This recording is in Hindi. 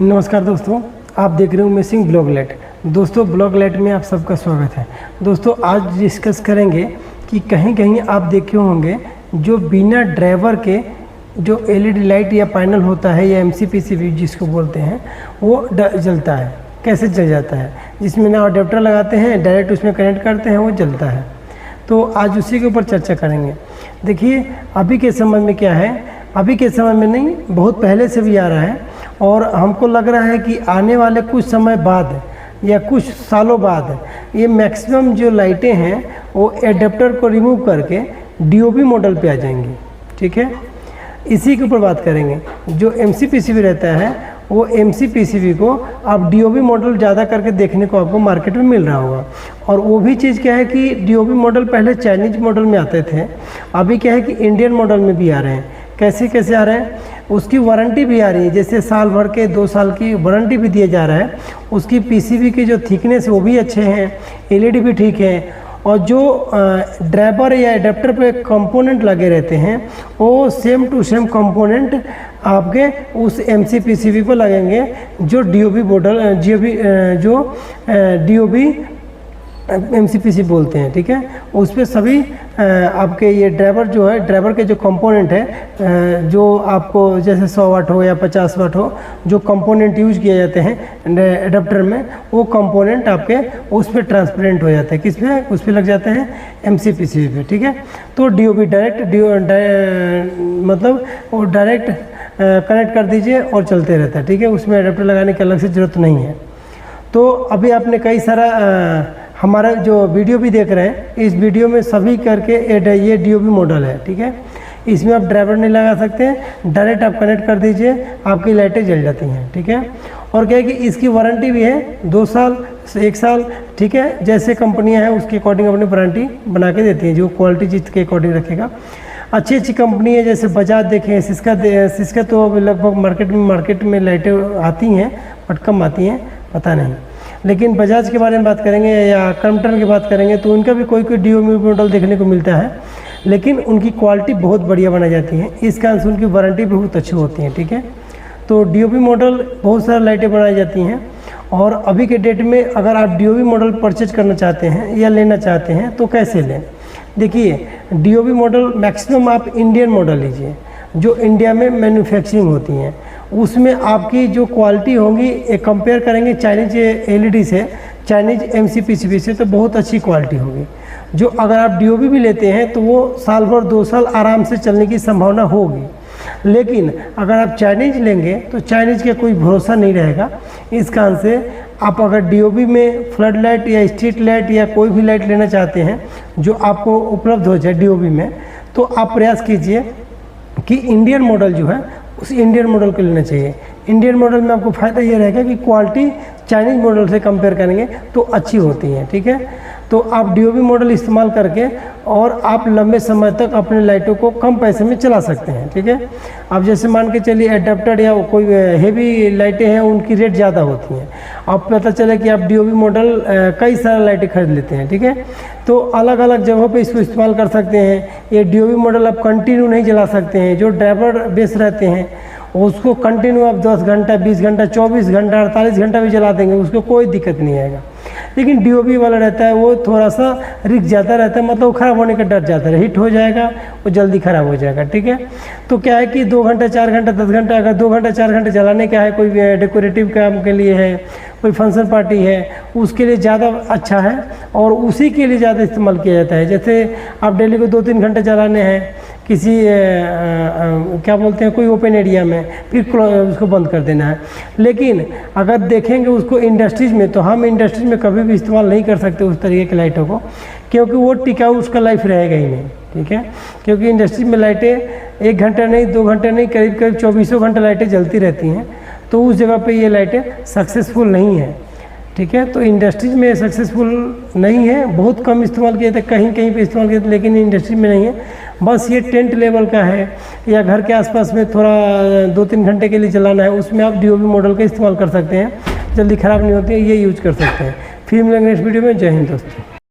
नमस्कार दोस्तों, आप देख रहे हो मिसिंग ब्लॉगलेट। दोस्तों ब्लॉगलेट में आप सबका स्वागत है। दोस्तों आज डिस्कस करेंगे कि कहीं कहीं आप देखे होंगे जो बिना ड्राइवर के जो एलईडी लाइट या पैनल होता है या एमसीपीसीबी जिसको बोलते हैं वो जलता है। कैसे जल जाता है? जिसमें ना अडेप्टर लगाते हैं, डायरेक्ट उसमें कनेक्ट करते हैं, वो जलता है। तो आज उसी के ऊपर चर्चा करेंगे। देखिए अभी के समय में क्या है, अभी के समय में नहीं, बहुत पहले से भी आ रहा है और हमको लग रहा है कि आने वाले कुछ समय बाद या कुछ सालों बाद ये मैक्सिमम जो लाइटें हैं वो एडेप्टर को रिमूव करके डीओबी मॉडल पे आ जाएंगी। ठीक है, इसी के ऊपर बात करेंगे। जो एमसीपीसीबी रहता है वो एमसीपीसीबी को अब डीओबी मॉडल ज़्यादा करके देखने को आपको मार्केट में मिल रहा होगा। और वो भी चीज़ क्या है कि डीओबी मॉडल पहले चाइनीज मॉडल में आते थे, अभी क्या है कि इंडियन मॉडल में भी आ रहे हैं। कैसे कैसे आ रहे हैं, उसकी वारंटी भी आ रही है, जैसे साल भर के 2 साल की वारंटी भी दिया जा रहा है। उसकी पीसीबी की जो थिकनेस वो भी अच्छे हैं, एलईडी भी ठीक है, और जो ड्राइवर या एडेप्टर पे कंपोनेंट लगे रहते हैं वो सेम टू सेम कंपोनेंट आपके उस एमसीपीसीबी को लगेंगे जो डीओबी मॉडल जो डीओबी एमसीपीसी बोलते हैं। ठीक है, उस पर सभी आपके ये ड्राइवर जो है, ड्राइवर के जो कंपोनेंट है, जो आपको जैसे 100 वाट हो या 50 वाट हो, जो कंपोनेंट यूज किए जाते हैं एडाप्टर में, वो कंपोनेंट आपके उस पर ट्रांसपेरेंट हो जाते हैं। किस पे? उस पर लग जाते हैं एमसीपीसी पे। ठीक है, तो डीओबी मतलब वो डायरेक्ट कनेक्ट कर दीजिए और चलते रहता है। ठीक है, उसमें एडाप्टर लगाने की अलग से ज़रूरत नहीं है। तो अभी आपने कई सारा हमारा जो वीडियो भी देख रहे हैं, इस वीडियो में सभी करके ये डीओबी मॉडल है। ठीक है, इसमें आप ड्राइवर नहीं लगा सकते हैं, डायरेक्ट आप कनेक्ट कर दीजिए, आपकी लाइटें जल जाती हैं। ठीक है, और क्या है कि इसकी वारंटी भी है 2 साल से 1 साल। ठीक है, जैसे कंपनियां हैं उसके अकॉर्डिंग अपनी वारंटी बना के देती हैं, जो क्वालिटी जिसके अकॉर्डिंग रखेगा। अच्छी अच्छी कंपनी है, जैसे बजाज देखें, सिस्का तो लगभग मार्केट में लाइटें आती हैं बट कम आती हैं, पता नहीं। लेकिन बजाज के बारे में बात करेंगे या क्रम्पटन की बात करेंगे तो उनका भी कोई डीओबी मॉडल देखने को मिलता है, लेकिन उनकी क्वालिटी बहुत बढ़िया बनाई जाती है। इस कारण से उनकी वारंटी बहुत अच्छी होती है। ठीक है, तो डीओबी मॉडल बहुत सारी लाइटें बनाई जाती हैं। और अभी के डेट में अगर आप डीओबी मॉडल परचेज करना चाहते हैं या लेना चाहते हैं तो कैसे लें? देखिए डीओबी मॉडल मैक्सिमम आप इंडियन मॉडल लीजिए, जो इंडिया में मैन्युफैक्चरिंग होती हैं। उसमें आपकी जो क्वालिटी होगी कंपेयर करेंगे चाइनीज एलईडी से, चाइनीज एमसीपीसीबी से, तो बहुत अच्छी क्वालिटी होगी। जो अगर आप डीओबी भी लेते हैं तो वो साल भर 2 साल आराम से चलने की संभावना होगी। लेकिन अगर आप चाइनीज लेंगे तो चाइनीज का कोई भरोसा नहीं रहेगा। इस कारण से आप अगर डीओबी में फ्लड लाइट या स्ट्रीट लाइट या कोई भी लाइट लेना चाहते हैं जो आपको उपलब्ध हो जाए डीओबी में, तो आप प्रयास कीजिए कि इंडियन मॉडल जो है उस इंडियन मॉडल को लेना चाहिए। इंडियन मॉडल में आपको फ़ायदा ये रहेगा कि क्वालिटी चाइनीज मॉडल से कंपेयर करेंगे तो अच्छी होती है। ठीक है, तो आप डीओबी मॉडल इस्तेमाल करके और आप लंबे समय तक अपने लाइटों को कम पैसे में चला सकते हैं। ठीक है, अब जैसे मान के चलिए एडाप्टर या कोई हेवी लाइटें हैं उनकी रेट ज़्यादा होती हैं। अब पता चले कि आप डीओबी मॉडल कई सारे लाइटें खरीद लेते हैं। ठीक है, तो अलग अलग जगहों पे इसको इस्तेमाल कर सकते हैं। ये डीओबी मॉडल आप कंटिन्यू नहीं चला सकते हैं। जो ड्राइवर बेस रहते हैं उसको कंटिन्यू आप 10 घंटा, 20 घंटा, 24 घंटा, 48 घंटा भी चला देंगे, उसको कोई दिक्कत नहीं आएगा। लेकिन डीओबी वाला रहता है वो थोड़ा सा रिस्क ज़्यादा रहता है, मतलब ख़राब होने का डर ज़्यादा है, हिट हो जाएगा, वो जल्दी ख़राब हो जाएगा। ठीक है, तो क्या है कि 2 घंटा, 4 घंटा, 10 घंटा, अगर 2 घंटा 4 घंटे चलाने का है, कोई डेकोरेटिव काम के लिए है, कोई फंक्शन पार्टी है, उसके लिए ज़्यादा अच्छा है और उसी के लिए ज़्यादा इस्तेमाल किया जाता है। जैसे आप डेली को 2-3 घंटे चलाने हैं किसी क्या बोलते हैं कोई ओपन एरिया में, फिर उसको बंद कर देना है। लेकिन अगर देखेंगे उसको इंडस्ट्रीज़ में, तो हम इंडस्ट्रीज में कभी भी इस्तेमाल नहीं कर सकते उस तरीके की लाइटों को, क्योंकि वो टिकाऊ उसका लाइफ रहेगा ही नहीं। ठीक है, क्योंकि इंडस्ट्री में लाइटें 1 घंटा नहीं, 2 घंटे नहीं, करीब करीब 24 घंटे लाइटें जलती रहती हैं, तो उस जगह पे ये लाइटें सक्सेसफुल नहीं है। ठीक है, तो इंडस्ट्रीज में सक्सेसफुल नहीं है, बहुत कम इस्तेमाल किए थे, कहीं कहीं पे इस्तेमाल किए थे, लेकिन इंडस्ट्री में नहीं है। बस ये टेंट लेवल का है या घर के आसपास में थोड़ा 2-3 घंटे के लिए चलाना है, उसमें आप डीओबी मॉडल का इस्तेमाल कर सकते हैं, जल्दी ख़राब नहीं होती है, ये यूज कर सकते हैं। फिर मिलेंगे नेक्स्ट वीडियो में। जय हिंद दोस्तों।